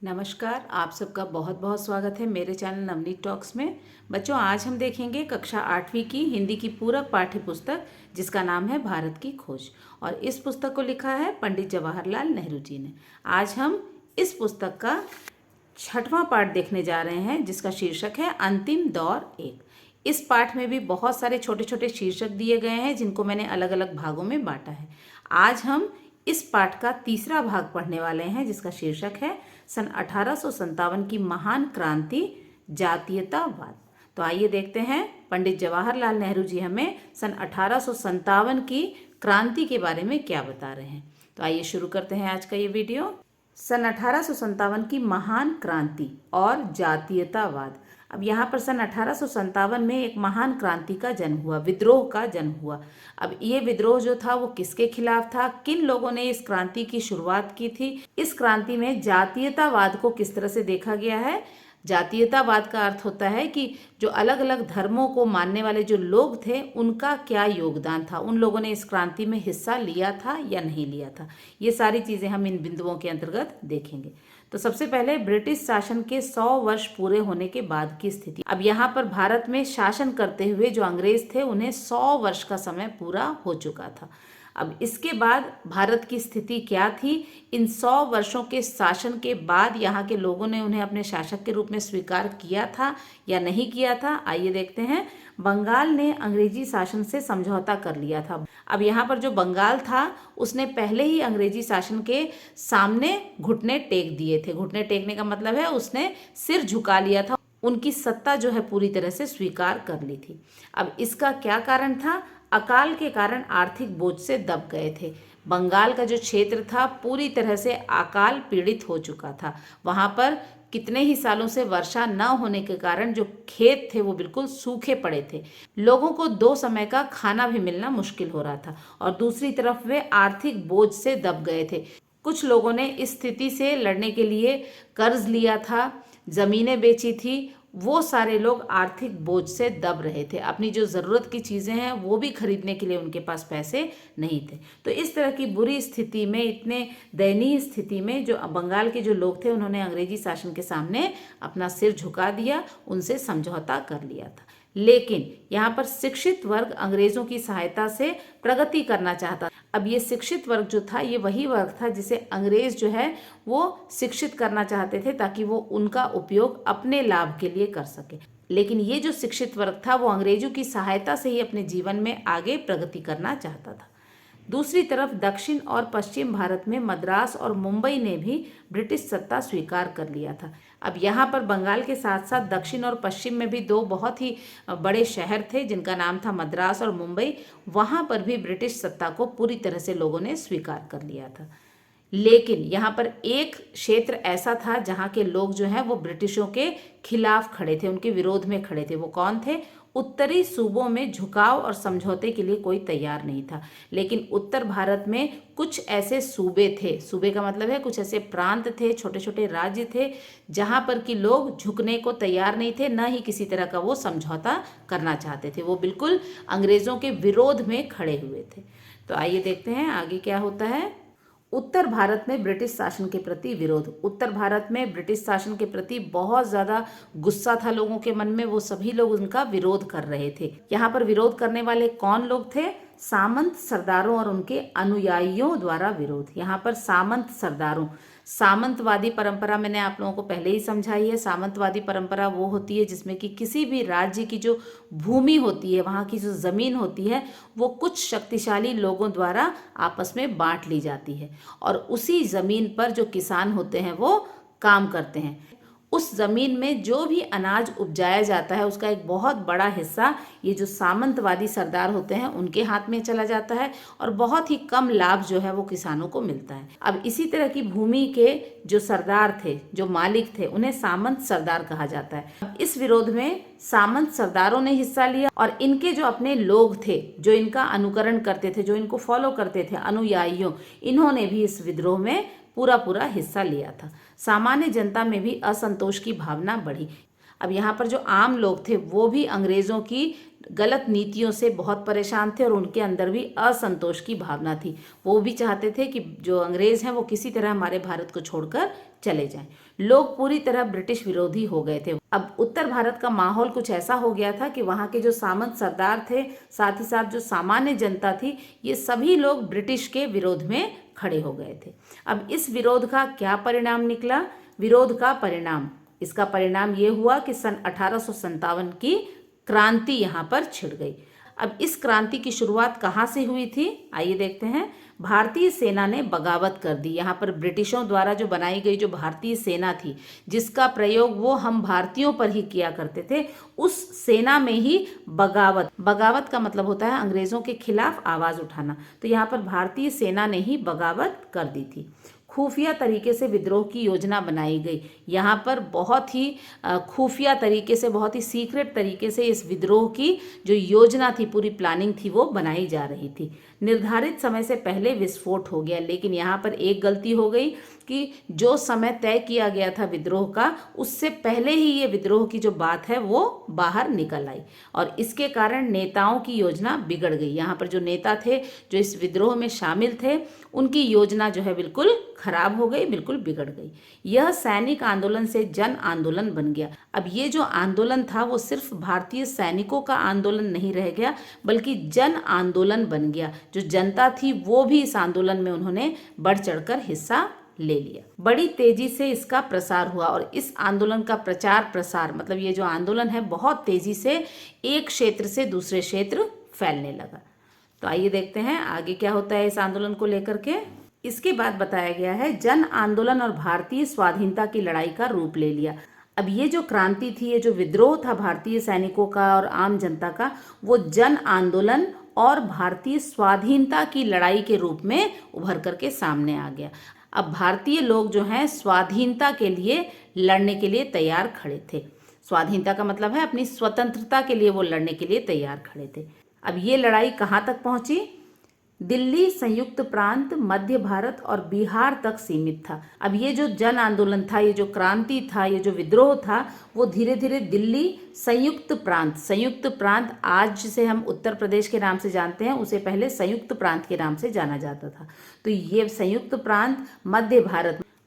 नमस्कार, आप सबका बहुत बहुत स्वागत है मेरे चैनल नवनीत टॉक्स में। बच्चों, आज हम देखेंगे कक्षा 8वीं की हिंदी की पूरक पाठ्य पुस्तक जिसका नाम है भारत की खोज। और इस पुस्तक को लिखा है पंडित जवाहरलाल नेहरू जी ने। आज हम इस पुस्तक का 6वां पाठ देखने जा रहे हैं जिसका शीर्षक है अंतिम दौर एक। इस पाठ में भी बहुत सारे छोटे छोटे शीर्षक दिए गए हैं जिनको मैंने अलग अलग भागों में बांटा है। आज हम इस पाठ का तीसरा भाग पढ़ने वाले हैं जिसका शीर्षक है सन 1857 की महान क्रांति जातीयतावाद। तो आइए देखते हैं पंडित जवाहरलाल नेहरू जी हमें सन 1857 की क्रांति के बारे में क्या बता रहे हैं। तो आइए शुरू करते हैं आज का ये वीडियो। सन 1857 की महान क्रांति और जातीयतावाद। अब यहाँ पर सन 1857 में एक महान क्रांति का जन्म हुआ, विद्रोह का जन्म हुआ। अब ये विद्रोह जो था वो किसके खिलाफ था, किन लोगों ने इस क्रांति की शुरुआत की थी, इस क्रांति में जातीयतावाद को किस तरह से देखा गया है। जातीयतावाद का अर्थ होता है कि जो अलग अलग धर्मों को मानने वाले जो लोग थे उनका क्या योगदान था, उन लोगों ने इस क्रांति में हिस्सा लिया था या नहीं लिया था। ये सारी चीज़ें हम इन बिंदुओं के अंतर्गत देखेंगे। तो सबसे पहले ब्रिटिश शासन के 100 वर्ष पूरे होने के बाद की स्थिति। अब यहाँ पर भारत में शासन करते हुए जो अंग्रेज थे उन्हें 100 वर्ष का समय पूरा हो चुका था। अब इसके बाद भारत की स्थिति क्या थी, इन 100 वर्षों के शासन के बाद यहाँ के लोगों ने उन्हें अपने शासक के रूप में स्वीकार किया था या नहीं किया था। आइए देखते हैं। बंगाल ने अंग्रेजी शासन से समझौता कर लिया था। अब यहाँ पर जो बंगाल था उसने पहले ही अंग्रेजी शासन के सामने घुटने टेक दिए थे। घुटने टेकने का मतलब है उसने सिर झुका लिया था, उनकी सत्ता जो है पूरी तरह से स्वीकार कर ली थी। अब इसका क्या कारण था, अकाल के कारण आर्थिक बोझ से दब गए थे। बंगाल का जो क्षेत्र था पूरी तरह से अकाल पीड़ित हो चुका था। वहाँ पर कितने ही सालों से वर्षा न होने के कारण जो खेत थे वो बिल्कुल सूखे पड़े थे। लोगों को 2 समय का खाना भी मिलना मुश्किल हो रहा था और दूसरी तरफ वे आर्थिक बोझ से दब गए थे। कुछ लोगों ने इस स्थिति से लड़ने के लिए कर्ज लिया था, जमीनें बेची थी। वो सारे लोग आर्थिक बोझ से दब रहे थे, अपनी जो ज़रूरत की चीज़ें हैं वो भी खरीदने के लिए उनके पास पैसे नहीं थे। तो इस तरह की बुरी स्थिति में, इतने दयनीय स्थिति में जो बंगाल के जो लोग थे उन्होंने अंग्रेजी शासन के सामने अपना सिर झुका दिया, उनसे समझौता कर लिया था। लेकिन यहाँ पर शिक्षित वर्ग अंग्रेजों की सहायता से प्रगति करना चाहता। अब ये शिक्षित वर्ग जो था ये वही वर्ग था जिसे अंग्रेज जो है वो शिक्षित करना चाहते थे ताकि वो उनका उपयोग अपने लाभ के लिए कर सके। लेकिन ये जो शिक्षित वर्ग था वो अंग्रेजों की सहायता से ही अपने जीवन में आगे प्रगति करना चाहता था। दूसरी तरफ दक्षिण और पश्चिम भारत में मद्रास और मुंबई ने भी ब्रिटिश सत्ता स्वीकार कर लिया था। अब यहाँ पर बंगाल के साथ साथ दक्षिण और पश्चिम में भी 2 बहुत ही बड़े शहर थे जिनका नाम था मद्रास और मुंबई। वहाँ पर भी ब्रिटिश सत्ता को पूरी तरह से लोगों ने स्वीकार कर लिया था। लेकिन यहाँ पर एक क्षेत्र ऐसा था जहाँ के लोग जो हैं वो ब्रिटिशों के खिलाफ खड़े थे, उनके विरोध में खड़े थे। वो कौन थे? उत्तरी सूबों में झुकाव और समझौते के लिए कोई तैयार नहीं था। लेकिन उत्तर भारत में कुछ ऐसे सूबे थे, सूबे का मतलब है कुछ ऐसे प्रांत थे, छोटे छोटे राज्य थे जहाँ पर कि लोग झुकने को तैयार नहीं थे, न ही किसी तरह का वो समझौता करना चाहते थे। वो बिल्कुल अंग्रेजों के विरोध में खड़े हुए थे। तो आइए देखते हैं आगे क्या होता है। उत्तर भारत में ब्रिटिश शासन के प्रति विरोध। उत्तर भारत में ब्रिटिश शासन के प्रति बहुत ज़्यादा गुस्सा था लोगों के मन में, वो सभी लोग उनका विरोध कर रहे थे। यहाँ पर विरोध करने वाले कौन लोग थे? सामंत सरदारों और उनके अनुयायियों द्वारा विरोध। यहाँ पर सामंत सरदारों, सामंतवादी परंपरा मैंने आप लोगों को पहले ही समझाई है। सामंतवादी परंपरा वो होती है जिसमें कि किसी भी राज्य की जो भूमि होती है, वहाँ की जो ज़मीन होती है, वो कुछ शक्तिशाली लोगों द्वारा आपस में बांट ली जाती है और उसी ज़मीन पर जो किसान होते हैं वो काम करते हैं। उस ज़मीन में जो भी अनाज उपजाया जाता है उसका एक बहुत बड़ा हिस्सा ये जो सामंतवादी सरदार होते हैं उनके हाथ में चला जाता है और बहुत ही कम लाभ जो है वो किसानों को मिलता है। अब इसी तरह की भूमि के जो सरदार थे, जो मालिक थे, उन्हें सामंत सरदार कहा जाता है। अब इस विरोध में सामंत सरदारों ने हिस्सा लिया और इनके जो अपने लोग थे, जो इनका अनुकरण करते थे, जो इनको फॉलो करते थे, अनुयायियों, इन्होंने भी इस विद्रोह में पूरा हिस्सा लिया था। सामान्य जनता में भी असंतोष की भावना बढ़ी। अब यहाँ पर जो आम लोग थे वो भी अंग्रेज़ों की गलत नीतियों से बहुत परेशान थे और उनके अंदर भी असंतोष की भावना थी। वो भी चाहते थे कि जो अंग्रेज़ हैं वो किसी तरह हमारे भारत को छोड़कर चले जाएं। लोग पूरी तरह ब्रिटिश विरोधी हो गए थे। अब उत्तर भारत का माहौल कुछ ऐसा हो गया था कि वहाँ के जो सामंत सरदार थे, साथ ही साथ जो सामान्य जनता थी, ये सभी लोग ब्रिटिश के विरोध में खड़े हो गए थे। अब इस विरोध का क्या परिणाम निकला? विरोध का परिणाम, इसका परिणाम ये हुआ कि सन 1857 की क्रांति यहाँ पर छिड़ गई। अब इस क्रांति की शुरुआत कहाँ से हुई थी? आइए देखते हैं। भारतीय सेना ने बगावत कर दी। यहाँ पर ब्रिटिशों द्वारा जो बनाई गई जो भारतीय सेना थी, जिसका प्रयोग वो हम भारतीयों पर ही किया करते थे, उस सेना में ही बगावत का मतलब होता है अंग्रेजों के खिलाफ आवाज उठाना। तो यहाँ पर भारतीय सेना ने ही बगावत कर दी थी। खुफिया तरीके से विद्रोह की योजना बनाई गई। यहाँ पर बहुत ही खुफिया तरीके से, बहुत ही सीक्रेट तरीके से इस विद्रोह की जो योजना थी, पूरी प्लानिंग थी, वो बनाई जा रही थी। निर्धारित समय से पहले विस्फोट हो गया, लेकिन यहाँ पर एक गलती हो गई कि जो समय तय किया गया था विद्रोह का, उससे पहले ही ये विद्रोह की जो बात है वो बाहर निकल आई और इसके कारण नेताओं की योजना बिगड़ गई। यहाँ पर जो नेता थे जो इस विद्रोह में शामिल थे, उनकी योजना जो है बिल्कुल खराब हो गई, बिल्कुल बिगड़ गई। यह सैनिक आंदोलन से जन आंदोलन बन गया। अब ये जो आंदोलन था वो सिर्फ भारतीय सैनिकों का आंदोलन नहीं रह गया, बल्कि जन आंदोलन बन गया। जो जनता थी वो भी इस आंदोलन में उन्होंने बढ़ चढ़कर हिस्सा ले लिया। बड़ी तेजी से इसका प्रसार हुआ और इस आंदोलन का प्रचार प्रसार, मतलब ये जो आंदोलन है बहुत तेजी से एक क्षेत्र से दूसरे क्षेत्र फैलने लगा। तो आइए देखते हैं आगे क्या होता है इस आंदोलन को लेकर के। इसके बाद बताया गया है जन आंदोलन और भारतीय स्वाधीनता की लड़ाई का रूप ले लिया। अब ये जो क्रांति थी, ये जो विद्रोह था भारतीय सैनिकों का और आम जनता का, वो जन आंदोलन और भारतीय स्वाधीनता की लड़ाई के रूप में उभर करके सामने आ गया। अब भारतीय लोग जो हैं स्वाधीनता के लिए लड़ने के लिए तैयार खड़े थे। स्वाधीनता का मतलब है अपनी स्वतंत्रता के लिए वो लड़ने के लिए तैयार खड़े थे। अब ये लड़ाई कहाँ तक पहुंची? दिल्ली, संयुक्त प्रांत, मध्य भारत और बिहार तक सीमित था। अब ये जो जन आंदोलन था, ये जो क्रांति था, ये जो विद्रोह था, वो धीरे धीरे दिल्ली, संयुक्त प्रांत आज जिसे हम उत्तर प्रदेश के नाम से जानते हैं, उसे पहले संयुक्त प्रांत के नाम से जाना जाता था। तो ये संयुक्त प्रांत,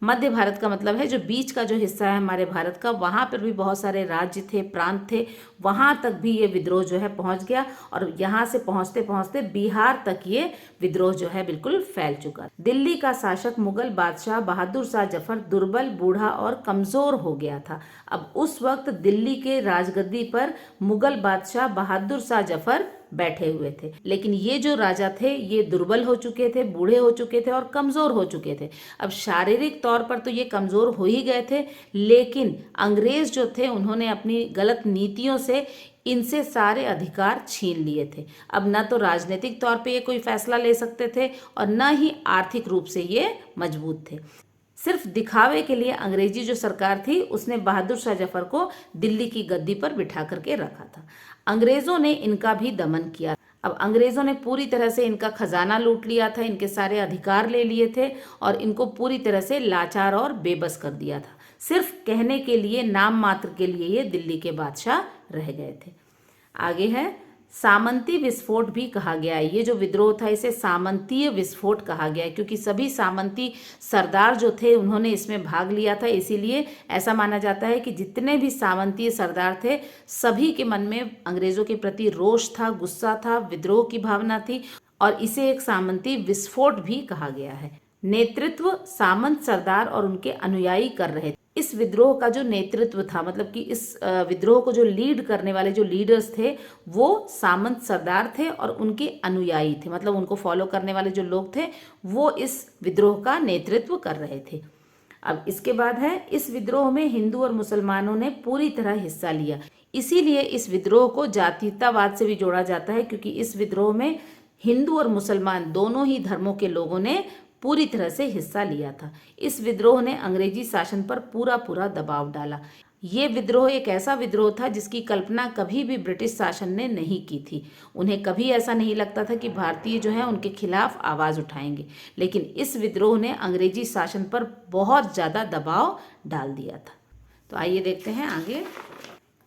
मध्य भारत का मतलब है जो बीच का जो हिस्सा है हमारे भारत का, वहाँ पर भी बहुत सारे राज्य थे, प्रांत थे, वहाँ तक भी ये विद्रोह जो है पहुँच गया और यहाँ से पहुँचते पहुँचते बिहार तक ये विद्रोह जो है बिल्कुल फैल चुका। दिल्ली का शासक मुगल बादशाह बहादुर शाह जफर दुर्बल, बूढ़ा और कमज़ोर हो गया था। अब उस वक्त दिल्ली के राजगद्दी पर मुगल बादशाह बहादुर शाह जफर बैठे हुए थे, लेकिन ये जो राजा थे ये दुर्बल हो चुके थे, बूढ़े हो चुके थे और कमज़ोर हो चुके थे। अब शारीरिक तौर पर तो ये कमज़ोर हो ही गए थे, लेकिन अंग्रेज़ जो थे उन्होंने अपनी गलत नीतियों से इनसे सारे अधिकार छीन लिए थे। अब न तो राजनीतिक तौर पे ये कोई फैसला ले सकते थे और न ही आर्थिक रूप से ये मजबूत थे। सिर्फ दिखावे के लिए अंग्रेजी जो सरकार थी उसने बहादुर शाह जफर को दिल्ली की गद्दी पर बिठा करके रखा था। अंग्रेजों ने इनका भी दमन किया। अब अंग्रेजों ने पूरी तरह से इनका खजाना लूट लिया था, इनके सारे अधिकार ले लिए थे और इनको पूरी तरह से लाचार और बेबस कर दिया था। सिर्फ कहने के लिए, नाम मात्र के लिए ये दिल्ली के बादशाह रह गए थे। आगे है सामंती विस्फोट भी कहा गया है। ये जो विद्रोह था इसे सामंतीय विस्फोट कहा गया है, क्योंकि सभी सामंती सरदार जो थे उन्होंने इसमें भाग लिया था। इसीलिए ऐसा माना जाता है कि जितने भी सामंतीय सरदार थे सभी के मन में अंग्रेजों के प्रति रोष था, गुस्सा था, विद्रोह की भावना थी और इसे एक सामंती विस्फोट भी कहा गया है। नेतृत्व सामंत सरदार और उनके अनुयायी कर रहे थे। इस विद्रोह का जो नेतृत्व था, मतलब कि इस विद्रोह को जो लीड करने वाले जो लीडर्स थे वो सामंत सरदार थे और उनके अनुयायी थे, मतलब उनको फॉलो करने वाले जो लोग थे वो इस विद्रोह का नेतृत्व कर रहे थे। अब इसके बाद है इस विद्रोह में हिंदू और मुसलमानों ने पूरी तरह हिस्सा लिया। इसीलिए इस विद्रोह को जातीयतावाद से भी जोड़ा जाता है, क्योंकि इस विद्रोह में हिंदू और मुसलमान दोनों ही धर्मों के लोगों ने पूरी तरह से हिस्सा लिया था। इस विद्रोह ने अंग्रेजी शासन पर पूरा दबाव डाला। ये विद्रोह एक ऐसा विद्रोह था जिसकी कल्पना कभी भी ब्रिटिश शासन ने नहीं की थी। उन्हें कभी ऐसा नहीं लगता था कि भारतीय जो हैं उनके खिलाफ आवाज़ उठाएंगे, लेकिन इस विद्रोह ने अंग्रेजी शासन पर बहुत ज़्यादा दबाव डाल दिया था। तो आइए देखते हैं आगे।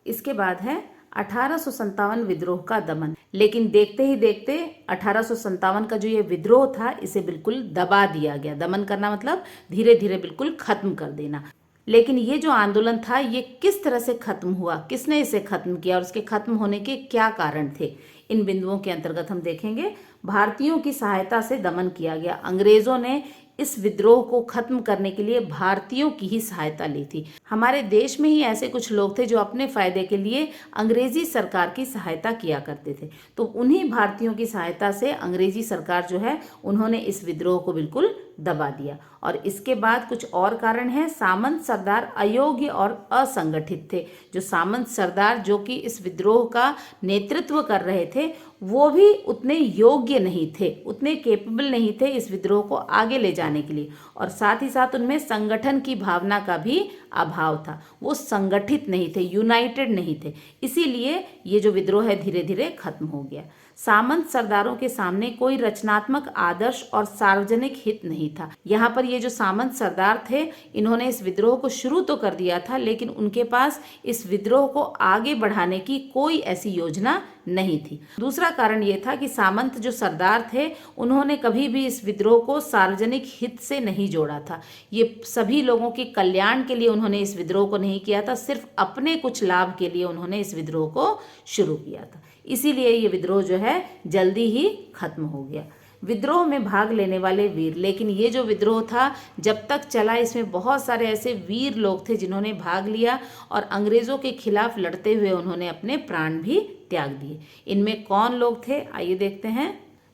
इसके बाद है 1857 विद्रोह का दमन। लेकिन देखते ही देखते 1857 का जो ये विद्रोह था इसे बिल्कुल दबा दिया गया। दमन करना मतलब धीरे धीरे बिल्कुल खत्म कर देना। लेकिन ये जो आंदोलन था ये किस तरह से खत्म हुआ, किसने इसे खत्म किया और उसके खत्म होने के क्या कारण थे, इन बिंदुओं के अंतर्गत हम देखेंगे। भारतीयों की सहायता से दमन किया गया। अंग्रेजों ने इस विद्रोह को खत्म करने के लिए भारतीयों की ही सहायता ली थी। हमारे देश में ही ऐसे कुछ लोग थे जो अपने फायदे के लिए अंग्रेजी सरकार की सहायता किया करते थे। तो उन्हीं भारतीयों की सहायता से अंग्रेजी सरकार जो है उन्होंने इस विद्रोह को बिल्कुल दबा दिया। और इसके बाद कुछ और कारण है। सामंत सरदार अयोग्य और असंगठित थे। जो सामंत सरदार जो कि इस विद्रोह का नेतृत्व कर रहे थे वो भी उतने योग्य नहीं थे, उतने केपेबल नहीं थे इस विद्रोह को आगे ले जाने के लिए। और साथ ही साथ उनमें संगठन की भावना का भी अभाव था। वो संगठित नहीं थे, यूनाइटेड नहीं थे। इसीलिए ये जो विद्रोह है धीरे धीरे खत्म हो गया। सामंत सरदारों के सामने कोई रचनात्मक आदर्श और सार्वजनिक हित नहीं था। यहाँ पर ये जो सामंत सरदार थे इन्होंने इस विद्रोह को शुरू तो कर दिया था, लेकिन उनके पास इस विद्रोह को आगे बढ़ाने की कोई ऐसी योजना नहीं थी। दूसरा कारण ये था कि सामंत जो सरदार थे उन्होंने कभी भी इस विद्रोह को सार्वजनिक हित से नहीं जोड़ा था। ये सभी लोगों के कल्याण के लिए उन्होंने इस विद्रोह को नहीं किया था, सिर्फ अपने कुछ लाभ के लिए उन्होंने इस विद्रोह को शुरू किया था। इसीलिए ये विद्रोह जो है जल्दी ही खत्म हो गया। विद्रोह में भाग लेने वाले वीर, लेकिन ये जो विद्रोह था जब तक चला इसमें बहुत सारे ऐसे वीर लोग थे जिन्होंने भाग लिया और अंग्रेजों के खिलाफ लड़ते हुए उन्होंने अपने प्राण भी त्याग दिए। इनमें कौन लोग थे आइए देखते हैं।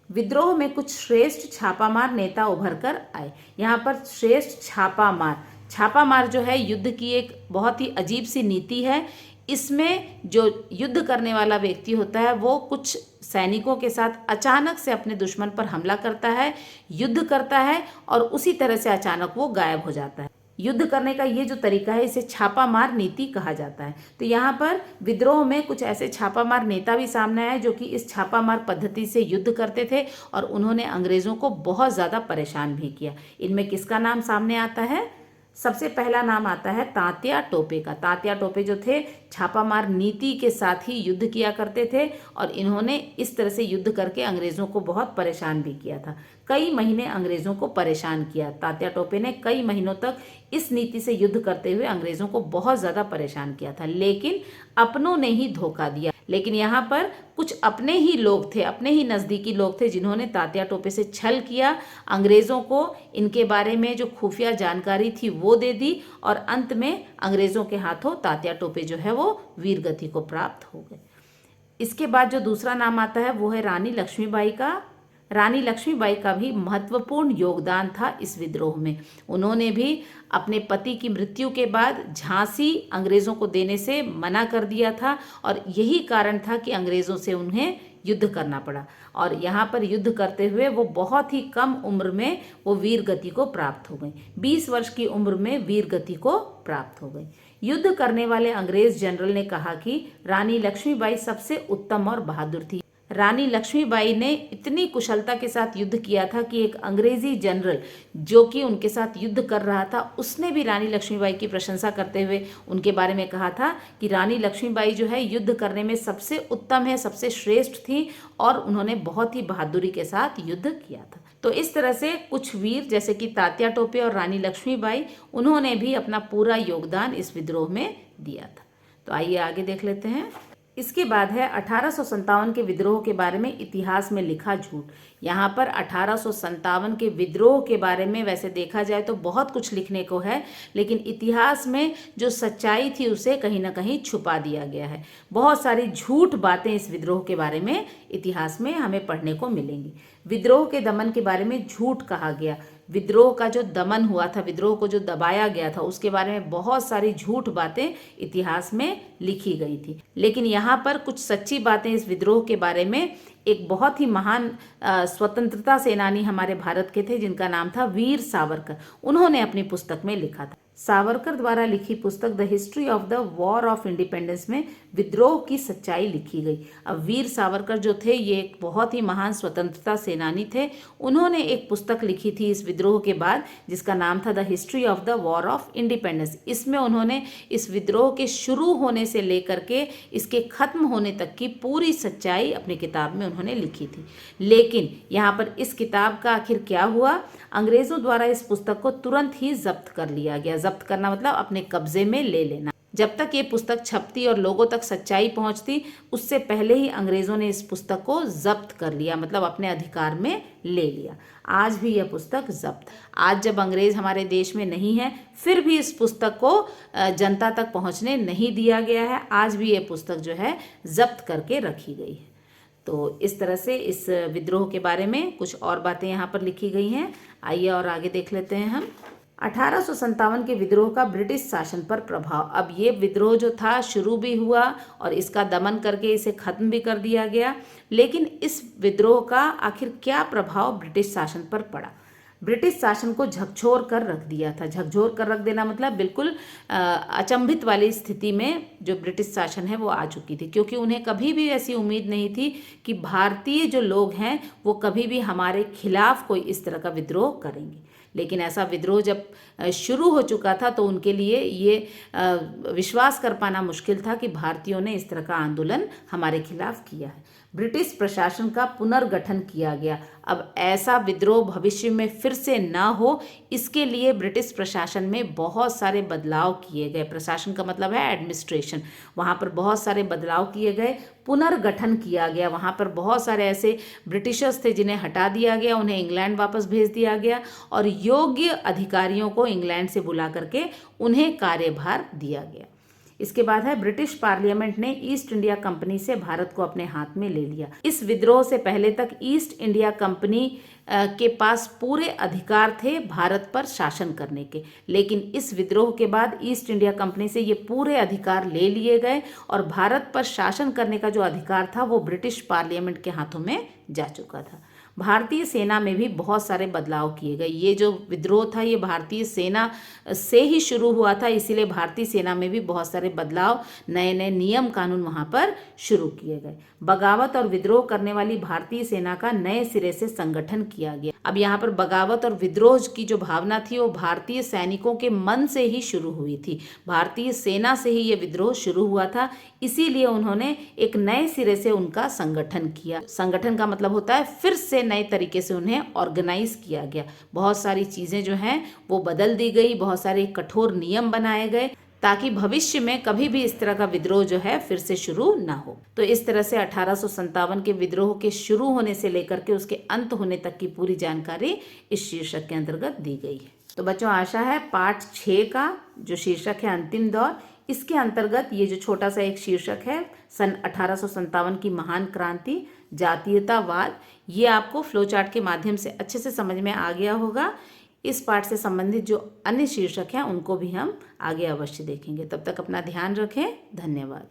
विद्रोह में कुछ श्रेष्ठ छापामार नेता उभर कर आए। यहाँ पर श्रेष्ठ छापामार जो है युद्ध की एक बहुत ही अजीब सी नीति है। इसमें जो युद्ध करने वाला व्यक्ति होता है वो कुछ सैनिकों के साथ अचानक से अपने दुश्मन पर हमला करता है, युद्ध करता है और उसी तरह से अचानक वो गायब हो जाता है। युद्ध करने का ये जो तरीका है इसे छापामार नीति कहा जाता है। तो यहाँ पर विद्रोह में कुछ ऐसे छापामार नेता भी सामने आए जो कि इस छापामार पद्धति से युद्ध करते थे और उन्होंने अंग्रेजों को बहुत ज़्यादा परेशान भी किया। इनमें किसका नाम सामने आता है? सबसे पहला नाम आता है तात्या टोपे का। तात्या टोपे जो थे छापामार नीति के साथ ही युद्ध किया करते थे और इन्होंने इस तरह से युद्ध करके अंग्रेज़ों को बहुत परेशान भी किया था। कई महीने अंग्रेज़ों को परेशान किया। तात्या टोपे ने कई महीनों तक इस नीति से युद्ध करते हुए अंग्रेज़ों को बहुत ज़्यादा परेशान किया था, लेकिन अपनों ने ही धोखा दिया। लेकिन यहाँ पर कुछ अपने ही लोग थे, अपने ही नज़दीकी लोग थे जिन्होंने तात्या टोपे से छल किया, अंग्रेज़ों को इनके बारे में जो खुफिया जानकारी थी वो दे दी और अंत में अंग्रेज़ों के हाथों तात्या टोपे जो है वो वीरगति को प्राप्त हो गए। इसके बाद जो दूसरा नाम आता है वो है रानी लक्ष्मीबाई का। रानी लक्ष्मीबाई का भी महत्वपूर्ण योगदान था इस विद्रोह में। उन्होंने भी अपने पति की मृत्यु के बाद झांसी अंग्रेज़ों को देने से मना कर दिया था और यही कारण था कि अंग्रेज़ों से उन्हें युद्ध करना पड़ा। और यहाँ पर युद्ध करते हुए वो बहुत ही कम उम्र में वो वीर गति को प्राप्त हो गई। 20 वर्ष की उम्र में वीर गति को प्राप्त हो गई। युद्ध करने वाले अंग्रेज जनरल ने कहा कि रानी लक्ष्मीबाई सबसे उत्तम और बहादुर थी। रानी लक्ष्मीबाई ने इतनी कुशलता के साथ युद्ध किया था कि एक अंग्रेजी जनरल जो कि उनके साथ युद्ध कर रहा था उसने भी रानी लक्ष्मीबाई की प्रशंसा करते हुए उनके बारे में कहा था कि रानी लक्ष्मीबाई जो है युद्ध करने में सबसे उत्तम है, सबसे श्रेष्ठ थी और उन्होंने बहुत ही बहादुरी के साथ युद्ध किया था। तो इस तरह से कुछ वीर जैसे कि तात्या टोपे और रानी लक्ष्मीबाई उन्होंने भी अपना पूरा योगदान इस विद्रोह में दिया था। तो आइए आगे देख लेते हैं। इसके बाद है 1857 के विद्रोह के बारे में इतिहास में लिखा झूठ। यहाँ पर 1857 के विद्रोह के बारे में वैसे देखा जाए तो बहुत कुछ लिखने को है, लेकिन इतिहास में जो सच्चाई थी उसे कहीं ना कहीं छुपा दिया गया है। बहुत सारी झूठ बातें इस विद्रोह के बारे में इतिहास में हमें पढ़ने को मिलेंगी। विद्रोह के दमन के बारे में झूठ कहा गया। विद्रोह का जो दमन हुआ था, विद्रोह को जो दबाया गया था, उसके बारे में बहुत सारी झूठ बातें इतिहास में लिखी गई थी। लेकिन यहाँ पर कुछ सच्ची बातें इस विद्रोह के बारे में एक बहुत ही महान स्वतंत्रता सेनानी हमारे भारत के थे जिनका नाम था वीर सावरकर। उन्होंने अपनी पुस्तक में लिखा था। सावरकर द्वारा लिखी पुस्तक the history of the war of independence में विद्रोह की सच्चाई लिखी गई। अब वीर सावरकर जो थे ये एक बहुत ही महान स्वतंत्रता सेनानी थे। उन्होंने एक पुस्तक लिखी थी इस विद्रोह के बाद जिसका नाम था the history of the war of independence. इसमें उन्होंने इस विद्रोह के शुरू होने से लेकर के इसके खत्म होने तक की पूरी सच्चाई अपनी किताब में उन्होंने लिखी थी। लेकिन यहाँ पर इस किताब का आखिर क्या हुआ, अंग्रेजों द्वारा इस पुस्तक को तुरंत ही जब्त कर लिया गया। जब्त करना मतलब अपने कब्जे में ले लेना। जब तक ये पुस्तक छपती और लोगों तक सच्चाई पहुंचती उससे पहले ही अंग्रेजों ने इस पुस्तक को जब्त कर लिया, मतलब अपने अधिकार में ले लिया। आज भी यह पुस्तक जब्त। आज जब अंग्रेज हमारे देश में नहीं है फिर भी इस पुस्तक को जनता तक पहुंचने नहीं दिया गया है। आज भी यह पुस्तक जो है जब्त करके रखी गई है। तो इस तरह से इस विद्रोह के बारे में कुछ और बातें यहाँ पर लिखी गई हैं। आइए और आगे देख लेते हैं हम। 1857 के विद्रोह का ब्रिटिश शासन पर प्रभाव। अब ये विद्रोह जो था शुरू भी हुआ और इसका दमन करके इसे खत्म भी कर दिया गया, लेकिन इस विद्रोह का आखिर क्या प्रभाव ब्रिटिश शासन पर पड़ा। ब्रिटिश शासन को झकझोर कर रख दिया था। झकझोर कर रख देना मतलब बिल्कुल अचंभित वाली स्थिति में जो ब्रिटिश शासन है वो आ चुकी थी, क्योंकि उन्हें कभी भी ऐसी उम्मीद नहीं थी कि भारतीय जो लोग हैं वो कभी भी हमारे खिलाफ कोई इस तरह का विद्रोह करेंगे। लेकिन ऐसा विद्रोह जब शुरू हो चुका था तो उनके लिए ये विश्वास कर पाना मुश्किल था कि भारतीयों ने इस तरह का आंदोलन हमारे खिलाफ किया है। ब्रिटिश प्रशासन का पुनर्गठन किया गया। अब ऐसा विद्रोह भविष्य में फिर से ना हो इसके लिए ब्रिटिश प्रशासन में बहुत सारे बदलाव किए गए। प्रशासन का मतलब है एडमिनिस्ट्रेशन। वहाँ पर बहुत सारे बदलाव किए गए, पुनर्गठन किया गया। वहाँ पर बहुत सारे ऐसे ब्रिटिशर्स थे जिन्हें हटा दिया गया, उन्हें इंग्लैंड वापस भेज दिया गया और योग्य अधिकारियों को इंग्लैंड से बुला करके उन्हें कार्यभार दिया गया। इसके बाद है ब्रिटिश पार्लियामेंट ने ईस्ट इंडिया कंपनी से भारत को अपने हाथ में ले लिया। इस विद्रोह से पहले तक ईस्ट इंडिया कंपनी के पास पूरे अधिकार थे भारत पर शासन करने के, लेकिन इस विद्रोह के बाद ईस्ट इंडिया कंपनी से ये पूरे अधिकार ले लिए गए और भारत पर शासन करने का जो अधिकार था वो ब्रिटिश पार्लियामेंट के हाथों में जा चुका था। भारतीय सेना में भी बहुत सारे बदलाव किए गए। ये जो विद्रोह था ये भारतीय सेना से ही शुरू हुआ था, इसीलिए भारतीय सेना में भी बहुत सारे बदलाव, नए नए नियम कानून वहाँ पर शुरू किए गए। बगावत और विद्रोह करने वाली भारतीय सेना का नए सिरे से संगठन किया गया। अब यहाँ पर बगावत और विद्रोह की जो भावना थी वो भारतीय सैनिकों के मन से ही शुरू हुई थी। भारतीय सेना से ही ये विद्रोह शुरू हुआ था, इसीलिए उन्होंने एक नए सिरे से उनका संगठन किया। संगठन का मतलब होता है फिर से नए तरीके से उन्हें ऑर्गेनाइज किया गया। बहुत सारी चीज़ें जो हैं वो बदल दी गई, बहुत सारे कठोर नियम बनाए गए ताकि भविष्य में कभी भी इस तरह का विद्रोह जो है फिर से शुरू ना हो। तो इस तरह से 1857 के विद्रोह के शुरू होने से लेकर के उसके अंत होने तक की पूरी जानकारी इस शीर्षक के अंतर्गत दी गई है। तो बच्चों आशा है पाठ 6 का जो शीर्षक है अंतिम दौर, इसके अंतर्गत ये जो छोटा सा एक शीर्षक है सन 1857 की महान क्रांति, जातीयतावाद, ये आपको फ्लो चार्ट के माध्यम से अच्छे से समझ में आ गया होगा। इस पाठ से संबंधित जो अन्य शीर्षक हैं उनको भी हम आगे अवश्य देखेंगे। तब तक अपना ध्यान रखें। धन्यवाद।